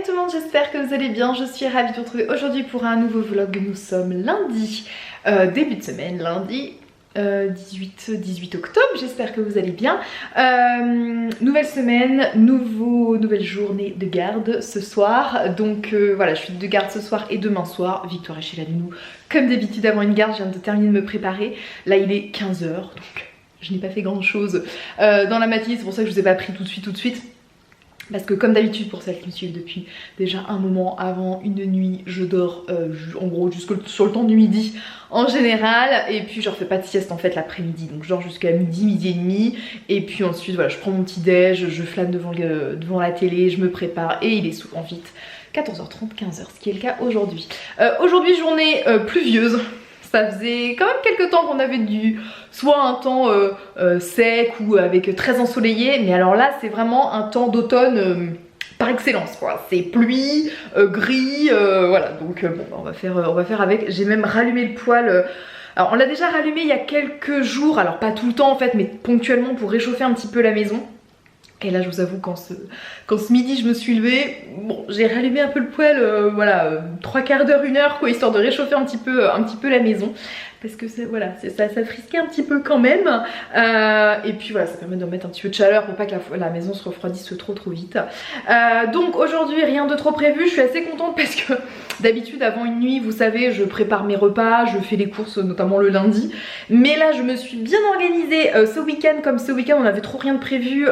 Hello tout le monde, j'espère que vous allez bien. Je suis ravie de vous retrouver aujourd'hui pour un nouveau vlog. Nous sommes lundi, début de semaine, lundi 18 octobre, j'espère que vous allez bien. Nouvelle semaine, nouvelle journée de garde ce soir. Donc voilà, je suis de garde ce soir et demain soir. Victoire est chez la nounou comme d'habitude avant une garde. Je viens de terminer de me préparer. Là il est 15 h, donc je n'ai pas fait grand chose dans la matinée. C'est pour ça que je vous ai pas pris tout de suite. Parce que comme d'habitude, pour celles qui me suivent depuis déjà un moment, avant une nuit, je dors en gros sur le temps du midi en général. Et puis je refais pas de sieste en fait l'après-midi. Donc je dors jusqu'à midi et demi. Et puis ensuite voilà, je prends mon petit déj, je flâne devant la télé, je me prépare et il est souvent vite 14h30, 15h, ce qui est le cas aujourd'hui. Aujourd'hui journée pluvieuse. Ça faisait quand même quelques temps qu'on avait soit un temps sec ou avec très ensoleillé, mais alors là c'est vraiment un temps d'automne par excellence quoi. C'est pluie, gris, voilà, donc bon on va faire avec. J'ai même rallumé le poêle. Alors on l'a déjà rallumé il y a quelques jours, alors pas tout le temps en fait, mais ponctuellement pour réchauffer un petit peu la maison. Et là je vous avoue quand ce midi je me suis levée, bon j'ai rallumé un peu le poêle, voilà, 3/4 d'heure, 1 heure quoi, histoire de réchauffer un petit peu la maison. Parce que voilà, ça frisquait un petit peu quand même. Et puis voilà, ça permet de remettre un petit peu de chaleur pour pas que la maison se refroidisse trop vite. Donc aujourd'hui rien de trop prévu, je suis assez contente parce que d'habitude avant une nuit, vous savez, je prépare mes repas, je fais les courses notamment le lundi. Mais là je me suis bien organisée ce week-end, comme ce week-end on avait trop rien de prévu.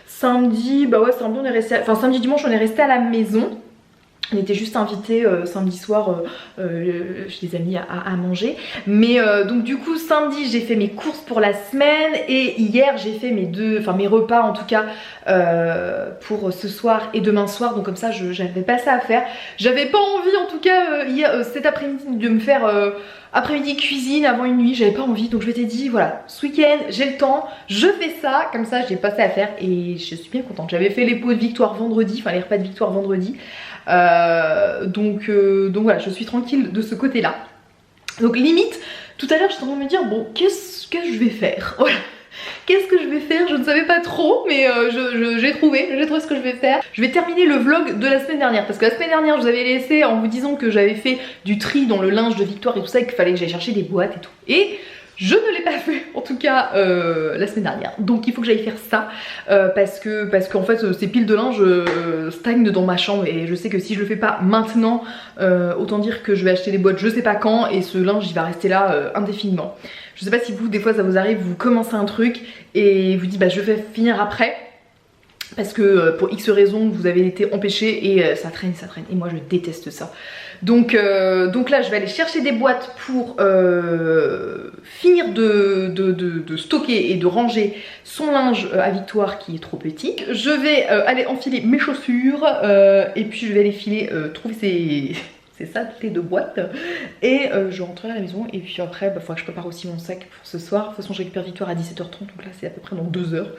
Samedi, bah ouais samedi on est resté, enfin samedi dimanche on est resté à la maison. On était juste invités samedi soir chez des amis à manger. Mais donc du coup samedi j'ai fait mes courses pour la semaine. Et hier j'ai fait mes repas en tout cas pour ce soir et demain soir. Donc comme ça j'avais pas ça à faire. J'avais pas envie en tout cas cet après-midi de me faire après-midi cuisine avant une nuit. J'avais pas envie, donc je m'étais dit voilà, ce week-end j'ai le temps, je fais ça. Comme ça j'ai pas ça à faire et je suis bien contente. J'avais fait les pots de Victoire vendredi, enfin les repas de Victoire vendredi. Donc voilà, je suis tranquille de ce côté là. Donc limite tout à l'heure j'étais en train de me dire bon qu'est-ce que je vais faire. Voilà. Qu'est-ce que je vais faire? Je ne savais pas trop, mais j'ai trouvé ce que je vais faire. Je vais terminer le vlog de la semaine dernière, parce que la semaine dernière je vous avais laissé en vous disant que j'avais fait du tri dans le linge de Victoire et tout ça, et qu'il fallait que j'aille chercher des boîtes et tout. Et je ne l'ai pas fait en tout cas la semaine dernière, donc il faut que j'aille faire ça parce qu'en fait ces piles de linge stagnent dans ma chambre et je sais que si je le fais pas maintenant, autant dire que je vais acheter des boîtes je sais pas quand et ce linge il va rester là indéfiniment. Je sais pas si vous des fois ça vous arrive, vous commencez un truc et vous dites bah je vais finir après. Parce que pour X raisons vous avez été empêché et ça traîne et moi je déteste ça. Donc là je vais aller chercher des boîtes pour finir de stocker et de ranger son linge à Victoire qui est trop petit. Je vais aller enfiler mes chaussures et puis je vais aller filer trouver ses saletés de boîte et je rentrerai à la maison et puis après il faudra que je prépare aussi mon sac pour ce soir. De toute façon je récupère Victoire à 17h30 donc là c'est à peu près dans 2 heures.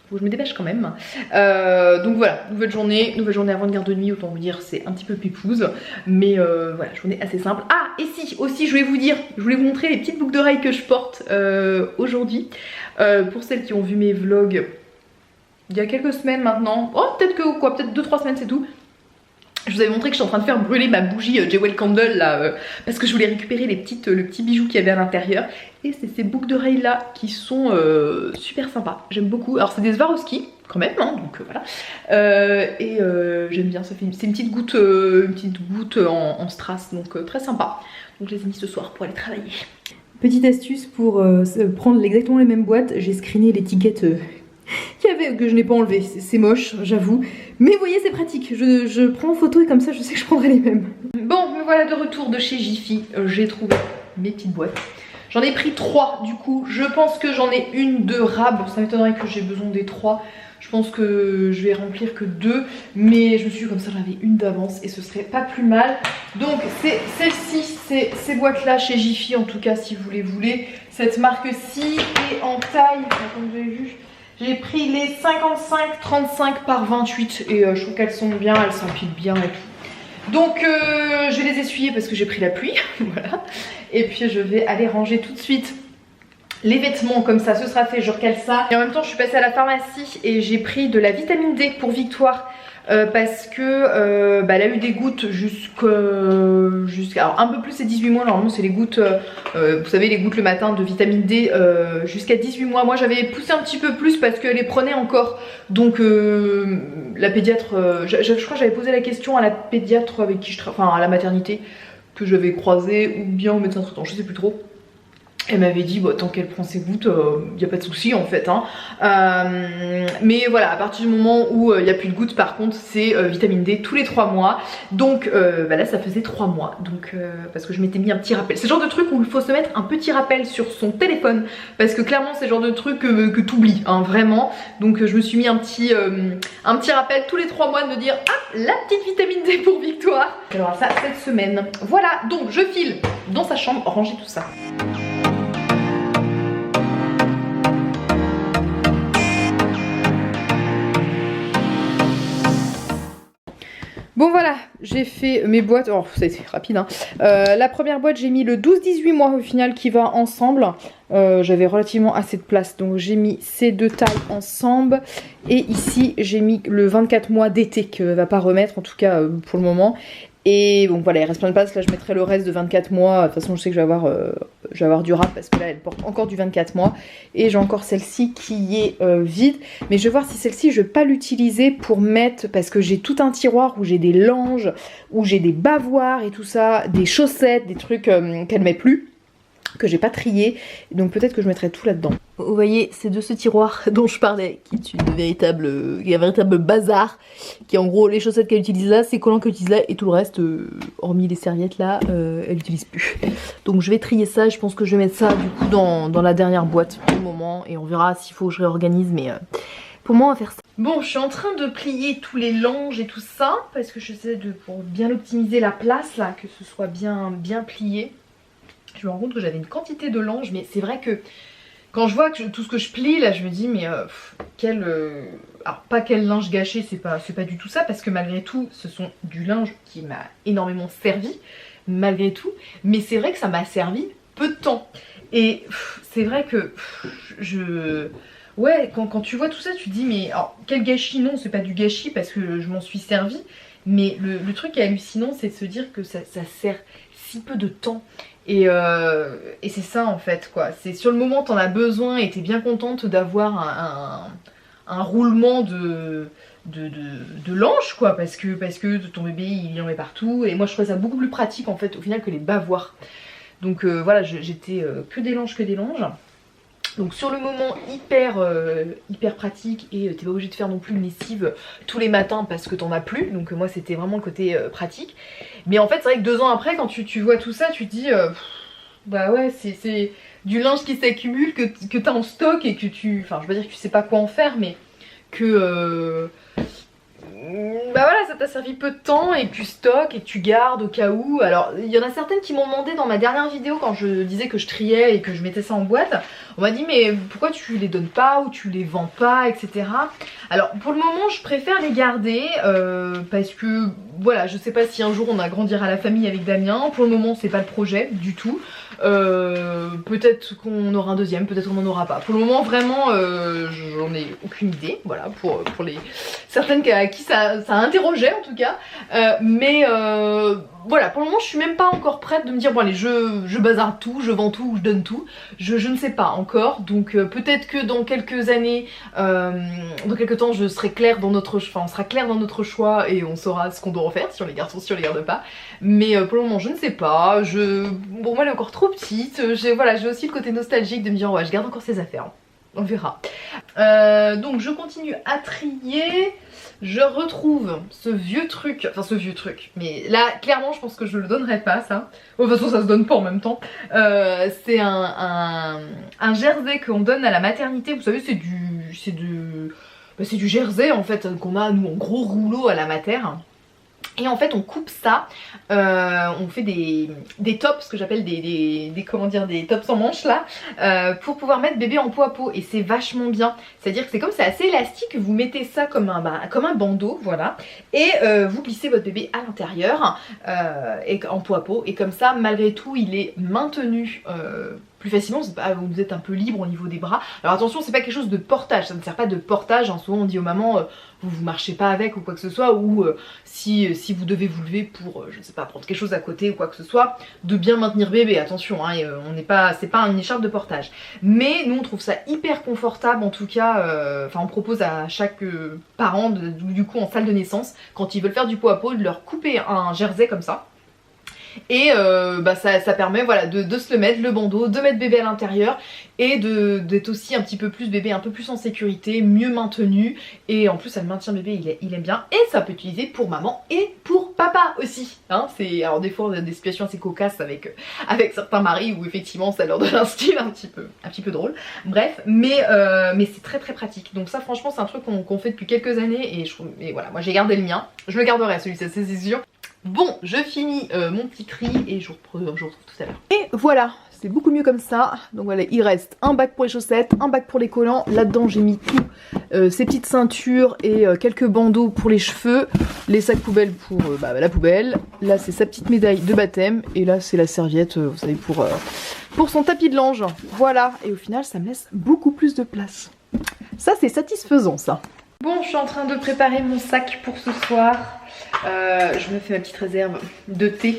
Faut que je me dépêche quand même. Donc voilà, nouvelle journée avant de garde de nuit, autant vous dire c'est un petit peu pépouze. Mais voilà, journée assez simple. Ah et si, aussi je voulais vous montrer les petites boucles d'oreilles que je porte aujourd'hui. Pour celles qui ont vu mes vlogs il y a quelques semaines maintenant. Oh peut-être que quoi, peut-être 2-3 semaines c'est tout. Je vous avais montré que je suis en train de faire brûler ma bougie Jewel Candle là parce que je voulais récupérer le petit bijou qu'il y avait à l'intérieur. Et c'est ces boucles d'oreilles là qui sont super sympas, j'aime beaucoup. Alors c'est des Swarovski quand même hein, donc voilà. J'aime bien, c'est une petite goutte en strass, donc très sympa. Donc je les ai mis ce soir pour aller travailler. Petite astuce pour prendre exactement les mêmes boîtes, j'ai screené l'étiquette que je n'ai pas enlevé, c'est moche j'avoue, mais vous voyez c'est pratique, je prends en photo et comme ça je sais que je prendrai les mêmes. Bon me voilà de retour de chez Jiffy, j'ai trouvé mes petites boîtes, j'en ai pris 3 du coup, je pense que j'en ai une de rab, ça m'étonnerait que j'ai besoin des 3, je pense que je vais remplir que 2, mais je me suis dit comme ça j'en avais une d'avance et ce serait pas plus mal. Donc c'est celle-ci, c'est ces boîtes là chez Jiffy en tout cas si vous les voulez, cette marque-ci est en taille, comme vous avez vu. J'ai pris les 55-35 par 28 et je trouve qu'elles sont bien, elles s'empilent bien et tout. Donc je vais les essuyer parce que j'ai pris la pluie, voilà. Et puis je vais aller ranger tout de suite les vêtements, comme ça ce sera fait, je recale ça. Et en même temps je suis passée à la pharmacie et j'ai pris de la vitamine D pour Victoire parce que elle a eu des gouttes jusqu'à alors un peu plus c'est 18 mois, normalement c'est les gouttes, vous savez les gouttes le matin de vitamine D jusqu'à 18 mois. Moi j'avais poussé un petit peu plus parce qu'elle les prenait encore, donc la pédiatre, je crois que j'avais posé la question à la pédiatre avec qui je travaille, enfin à la maternité que j'avais croisée ou bien au médecin traitant, je sais plus trop. Elle m'avait dit bah, tant qu'elle prend ses gouttes, y a pas de souci en fait hein. Mais voilà, à partir du moment où il y a plus de gouttes, par contre c'est vitamine D tous les 3 mois. Donc là ça faisait 3 mois, donc parce que je m'étais mis un petit rappel. C'est le genre de truc où il faut se mettre un petit rappel sur son téléphone, parce que clairement c'est le genre de truc que t'oublies hein, vraiment. Donc je me suis mis un petit rappel tous les 3 mois de me dire ah la petite vitamine D pour Victoire. Alors ça cette semaine. Voilà, donc je file dans sa chambre ranger tout ça. Bon voilà, j'ai fait mes boîtes, oh ça a été rapide hein. La première boîte j'ai mis le 12-18 mois au final qui va ensemble. J'avais relativement assez de place donc j'ai mis ces deux tailles ensemble. Et ici j'ai mis le 24 mois d'été que va pas remettre en tout cas pour le moment. Et donc voilà, il reste plein de place, là je mettrai le reste de 24 mois, de toute façon je sais que je vais avoir du rap parce que là elle porte encore du 24 mois. Et j'ai encore celle-ci qui est vide, mais je vais voir si celle-ci je vais pas l'utiliser pour mettre, parce que j'ai tout un tiroir où j'ai des langes, où j'ai des bavoirs et tout ça, des chaussettes, des trucs qu'elle met plus, que j'ai pas trié, donc peut-être que je mettrai tout là-dedans. Vous voyez, c'est de ce tiroir dont je parlais, qui est un véritable bazar, qui est en gros les chaussettes qu'elle utilise là, ses collants qu'elle utilise là, et tout le reste, hormis les serviettes là, elle n'utilise plus. Donc je vais trier ça, je pense que je vais mettre ça du coup dans la dernière boîte pour le moment, et on verra s'il faut que je réorganise, mais pour moi on va faire ça. Bon, je suis en train de plier tous les langes et tout ça, parce que j'essaie pour bien optimiser la place là, que ce soit bien plié. Je me rends compte que j'avais une quantité de linge, mais c'est vrai que quand je vois tout ce que je plie là, je me dis mais alors pas quel linge gâché, c'est pas du tout ça, parce que malgré tout ce sont du linge qui m'a énormément servi malgré tout, mais c'est vrai que ça m'a servi peu de temps. Et c'est vrai que ouais, quand tu vois tout ça, tu te dis mais alors, quel gâchis. Non, c'est pas du gâchis parce que je m'en suis servi, mais le truc qui est hallucinant, c'est de se dire que ça sert si peu de temps. Et c'est ça en fait quoi, c'est sur le moment t'en as besoin et t'es bien contente d'avoir un roulement de linge quoi, parce que ton bébé il en met partout, et moi je trouvais ça beaucoup plus pratique en fait au final que les bavoirs. Donc voilà, j'étais que des langes. Donc sur le moment hyper pratique, et t'es pas obligé de faire non plus une lessive tous les matins parce que t'en as plus, donc moi c'était vraiment le côté pratique. Mais en fait c'est vrai que 2 ans après quand tu vois tout ça, tu te dis bah ouais c'est du linge qui s'accumule, que t'as en stock et que enfin je veux dire que tu sais pas quoi en faire, mais que bah voilà, ça t'a servi peu de temps et que tu stockes et que tu gardes au cas où. Alors il y en a certaines qui m'ont demandé dans ma dernière vidéo, quand je disais que je triais et que je mettais ça en boîte, on m'a dit mais pourquoi tu les donnes pas ou tu les vends pas, etc. Alors pour le moment je préfère les garder parce que voilà, je sais pas si un jour on agrandira la famille avec Damien. Pour le moment c'est pas le projet du tout. Peut-être qu'on aura un deuxième, peut-être qu'on n'en aura pas. Pour le moment vraiment j'en ai aucune idée, voilà, pour les certaines à qui ça interrogeait en tout cas, mais voilà, pour le moment je suis même pas encore prête de me dire bon allez je bazarde tout, je vends tout, je donne tout, je ne sais pas encore. Donc peut-être que dans quelques années, dans quelques temps je serai claire dans notre choix, on sera clair dans notre choix et on saura ce qu'on doit en faire, si on les garde ou si on les garde pas. Mais pour le moment je ne sais pas, bon moi elle est encore trop petite, voilà, j'ai aussi le côté nostalgique de me dire ouais je garde encore ces affaires, on verra. Donc je continue à trier. Je retrouve ce vieux truc, mais là clairement je pense que je le donnerai pas ça. De toute façon ça se donne pas en même temps. C'est un jersey qu'on donne à la maternité, vous savez c'est du jersey en fait qu'on a nous en gros rouleau à la mater. Et en fait on coupe ça, on fait des tops, ce que j'appelle des tops sans manches là, pour pouvoir mettre bébé en peau à peau, et c'est vachement bien. C'est-à-dire que c'est comme c'est assez élastique, vous mettez ça comme un bandeau, voilà, et vous glissez votre bébé à l'intérieur et en peau à peau, et comme ça malgré tout il est maintenu plus facilement, vous êtes un peu libre au niveau des bras. Alors attention, c'est pas quelque chose de portage, ça ne sert pas de portage, hein. Souvent on dit aux mamans vous marchez pas avec ou quoi que ce soit, ou si vous devez vous lever pour je ne sais pas, prendre quelque chose à côté ou quoi que ce soit, de bien maintenir bébé, attention, hein, c'est pas une écharpe de portage. Mais nous on trouve ça hyper confortable, en tout cas, on propose à chaque parent du coup en salle de naissance, quand ils veulent faire du pot à pot, de leur couper un jersey comme ça. Et ça permet voilà, de se le mettre, le bandeau, de mettre bébé à l'intérieur et d'être aussi un petit peu plus bébé, un peu plus en sécurité, mieux maintenu. Et en plus ça le maintient bébé, il aime bien. Et ça peut être utilisé pour maman et pour papa aussi, hein. Alors des fois on a des situations assez cocasses avec certains maris où effectivement ça leur donne un style un petit peu drôle. Bref, mais c'est très très pratique. Donc ça franchement c'est un truc qu'on fait depuis quelques années et voilà, moi j'ai gardé le mien. Je le garderai celui-ci, c'est sûr. Bon, je finis mon petit cri et je vous retrouve tout à l'heure. Et voilà, c'est beaucoup mieux comme ça. Donc voilà, il reste un bac pour les chaussettes, un bac pour les collants. Là-dedans, j'ai mis tout, ces petites ceintures et quelques bandeaux pour les cheveux. Les sacs poubelles pour la poubelle. Là, c'est sa petite médaille de baptême. Et là, c'est la serviette, vous savez, pour son tapis de linge. Voilà, et au final, ça me laisse beaucoup plus de place. Ça, c'est satisfaisant, ça. Bon, je suis en train de préparer mon sac pour ce soir. Je me fais ma petite réserve de thé.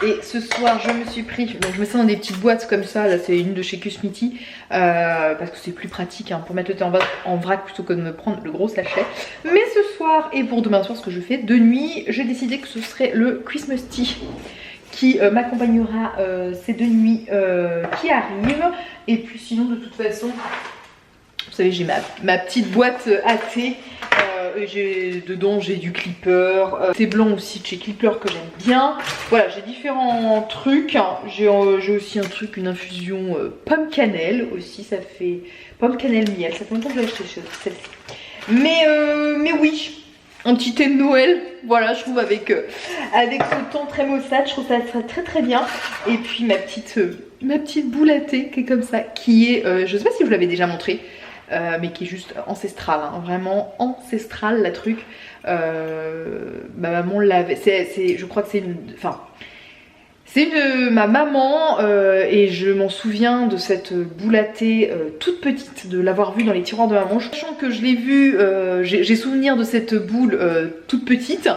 Et ce soir, je me suis pris... Donc je mets ça dans des petites boîtes comme ça. Là, c'est une de chez Kusmiti. Parce que c'est plus pratique hein, pour mettre le thé en vrac plutôt que de me prendre le gros sachet. Mais ce soir, et pour demain soir, ce que je fais de nuit, j'ai décidé que ce serait le Christmas Tea qui m'accompagnera ces 2 nuits qui arrivent. Et puis sinon, de toute façon... Vous savez, j'ai ma petite boîte à thé. Dedans, j'ai du clipper. Thé blanc aussi de chez Clipper que j'aime bien. Voilà, j'ai différents trucs. J'ai aussi un truc, une infusion pomme cannelle aussi. Ça fait pomme cannelle miel. Ça fait longtemps que j'ai acheté celle-ci. Mais oui, un petit thé de Noël. Voilà, je trouve avec ce temps très maussade, je trouve ça très très bien. Et puis ma petite boule à thé qui est comme ça, qui est, je sais pas si je vous l'avais déjà montré. Mais qui est juste ancestrale, hein, vraiment ancestrale la truc. Ma maman l'avait, je crois que c'est une, enfin c'est ma maman et je m'en souviens de cette boule à thé toute petite, de l'avoir vue dans les tiroirs de maman. Sachant que je l'ai vue, j'ai souvenir de cette boule toute petite.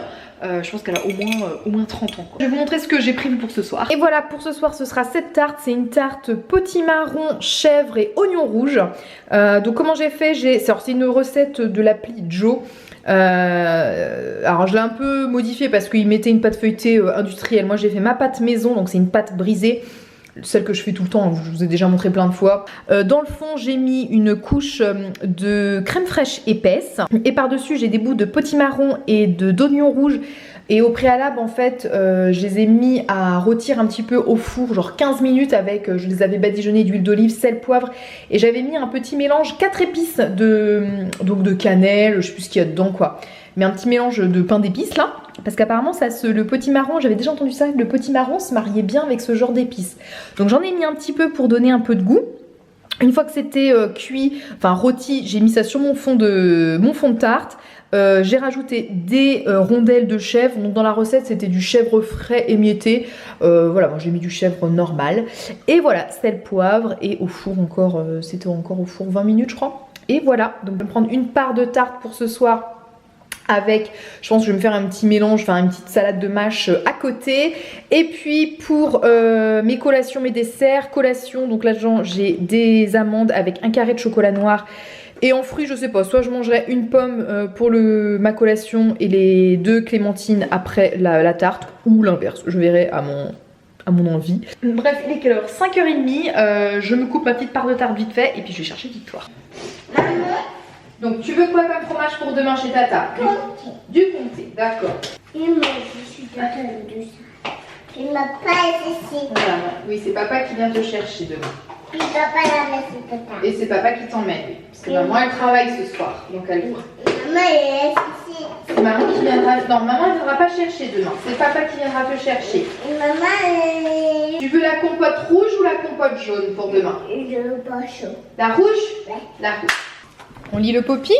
Je pense qu'elle a au moins 30 ans quoi. Je vais vous montrer ce que j'ai prévu pour ce soir. Et voilà, pour ce soir ce sera cette tarte. C'est une tarte potimarron, chèvre et oignon rouge. Donc comment j'ai fait, c'est une recette de l'appli Joe. Alors je l'ai un peu modifié parce qu'il mettait une pâte feuilletée industrielle. Moi j'ai fait ma pâte maison, donc c'est une pâte brisée. Celle que je fais tout le temps, je vous ai déjà montré plein de fois. Dans le fond, j'ai mis une couche de crème fraîche épaisse. Et par-dessus, j'ai des bouts de potimarron et d'oignon rouge. Et au préalable, en fait, je les ai mis à rôtir un petit peu au four, genre 15 minutes avec, je les avais badigeonnés d'huile d'olive, sel, poivre. Et j'avais mis un petit mélange, 4 épices donc de cannelle, je sais plus ce qu'il y a dedans quoi. Mais un petit mélange de pain d'épices là. Parce qu'apparemment le potimarron, j'avais déjà entendu ça, le potimarron se mariait bien avec ce genre d'épices. Donc j'en ai mis un petit peu pour donner un peu de goût. Une fois que c'était cuit, enfin rôti, j'ai mis ça sur mon fond de tarte. J'ai rajouté des rondelles de chèvre. Donc dans la recette c'était du chèvre frais émietté. Voilà, moi j'ai mis du chèvre normal. Et voilà, sel, poivre et au four encore, c'était encore au four 20 minutes je crois. Et voilà, donc je vais prendre une part de tarte pour ce soir. Avec, je pense que je vais me faire un petit mélange, enfin une petite salade de mâche à côté. Et puis pour mes collations, mes desserts, collation, donc là j'ai des amandes avec un carré de chocolat noir. Et en fruits, je sais pas, soit je mangerai une pomme pour ma collation et les 2 clémentines après la tarte, ou l'inverse, je verrai à mon envie. Bref, il est quelle heure? 5h30, je me coupe ma petite part de tarte vite fait et puis je vais chercher Victoire. Donc tu veux quoi comme fromage pour demain chez Tata? Du comté, d'accord. Et moi je suis de ça. Et papa est ici. Voilà, oui, c'est papa qui vient te chercher demain. Puis papa la met sur Tata. Et c'est papa qui t'emmène, oui. Parce que maman elle travaille ce soir, donc elle vient. Maman elle est ici. C'est maman qui viendra. Non, maman elle ne viendra pas chercher demain. C'est papa qui viendra te chercher. Et maman Tu veux la compote rouge ou la compote jaune pour demain? je veux pas chaud. La rouge? Ouais. La rouge. On lit le Poppy?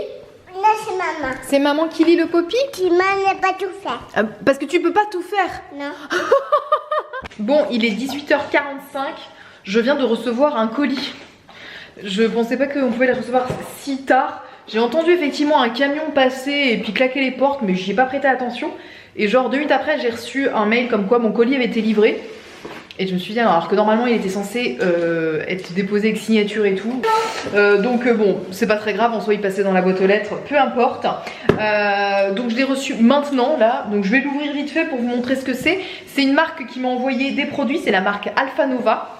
Là c'est maman. C'est maman qui lit le Poppy? Qui m'a pas tout fait. Parce que tu peux pas tout faire. Non. Bon, il est 18h45. je viens de recevoir un colis. Je pensais pas qu'on pouvait les recevoir si tard. J'ai entendu effectivement un camion passer et puis claquer les portes, mais j'y ai pas prêté attention. Et genre 2 minutes après, j'ai reçu un mail comme quoi mon colis avait été livré. Et je me suis dit, alors que normalement il était censé être déposé avec signature et tout. Donc bon, c'est pas très grave, en soi il passait dans la boîte aux lettres, peu importe. Donc je l'ai reçu maintenant là, donc je vais l'ouvrir vite fait pour vous montrer ce que c'est. C'est une marque qui m'a envoyé des produits, c'est la marque Alpha Nova.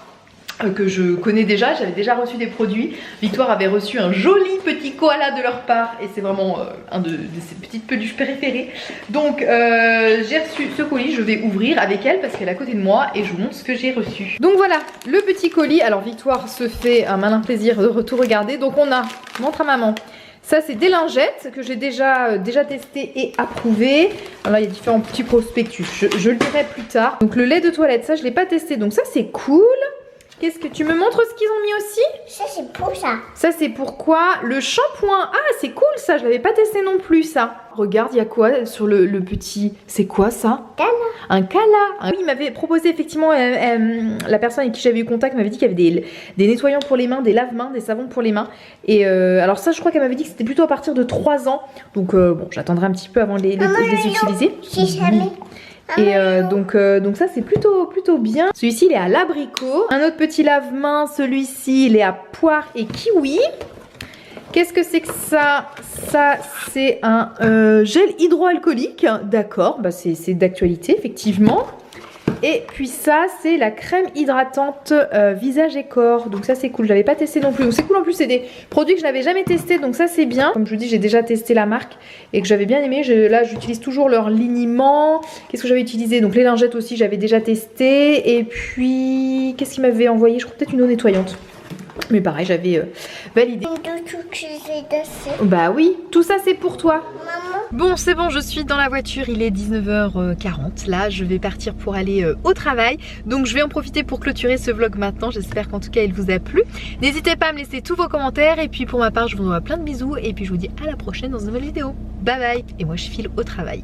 Que je connais déjà, j'avais déjà reçu des produits. Victoire avait reçu un joli petit koala de leur part et c'est vraiment un de ses petites peluches préférées. Donc j'ai reçu ce colis, je vais ouvrir avec elle parce qu'elle est à côté de moi et je vous montre ce que j'ai reçu. Donc voilà, le petit colis. Alors Victoire se fait un malin plaisir de tout regarder. Donc on a, montre à maman. Ça c'est des lingettes que j'ai déjà testé et approuvé. Alors là il y a différents petits prospectus, je le dirai plus tard. Donc le lait de toilette, ça je l'ai pas testé, donc ça c'est cool. Qu'est-ce que tu me montres ce qu'ils ont mis aussi? Ça c'est pour ça. Ça c'est pour quoi? Le shampoing. Ah c'est cool ça, je l'avais pas testé non plus ça. Regarde, il y a quoi sur le petit... C'est quoi ça? Cala. Un cala. Oui, il m'avait proposé effectivement, la personne avec qui j'avais eu contact m'avait dit qu'il y avait des nettoyants pour les mains, des lave-mains, des savons pour les mains. Et alors ça je crois qu'elle m'avait dit que c'était plutôt à partir de 3 ans. Donc bon, j'attendrai un petit peu avant de les utiliser. Et donc ça c'est plutôt bien. Celui-ci il est à l'abricot. Un autre petit lave-main, celui-ci il est à poire et kiwi. Qu'est-ce que c'est que ça? Ça c'est un gel hydroalcoolique. D'accord, bah c'est d'actualité effectivement. Et puis ça c'est la crème hydratante visage et corps. Donc ça c'est cool, je l'avais pas testé non plus. Donc c'est cool, en plus c'est des produits que je n'avais jamais testé, donc ça c'est bien. Comme je vous dis, j'ai déjà testé la marque et que j'avais bien aimé. Là j'utilise toujours leur liniment. Qu'est-ce que j'avais utilisé? Donc les lingettes aussi j'avais déjà testé. Et puis qu'est-ce qu'il m'avait envoyé? Je crois peut-être une eau nettoyante. Mais pareil, j'avais validé. Bah oui, tout ça c'est pour toi. Maman. Bon, c'est bon, je suis dans la voiture, il est 19h40. Là, je vais partir pour aller au travail. Donc je vais en profiter pour clôturer ce vlog maintenant. J'espère qu'en tout cas il vous a plu. N'hésitez pas à me laisser tous vos commentaires. Et puis pour ma part, je vous envoie plein de bisous. Et puis je vous dis à la prochaine dans une nouvelle vidéo. Bye bye. Et moi je file au travail.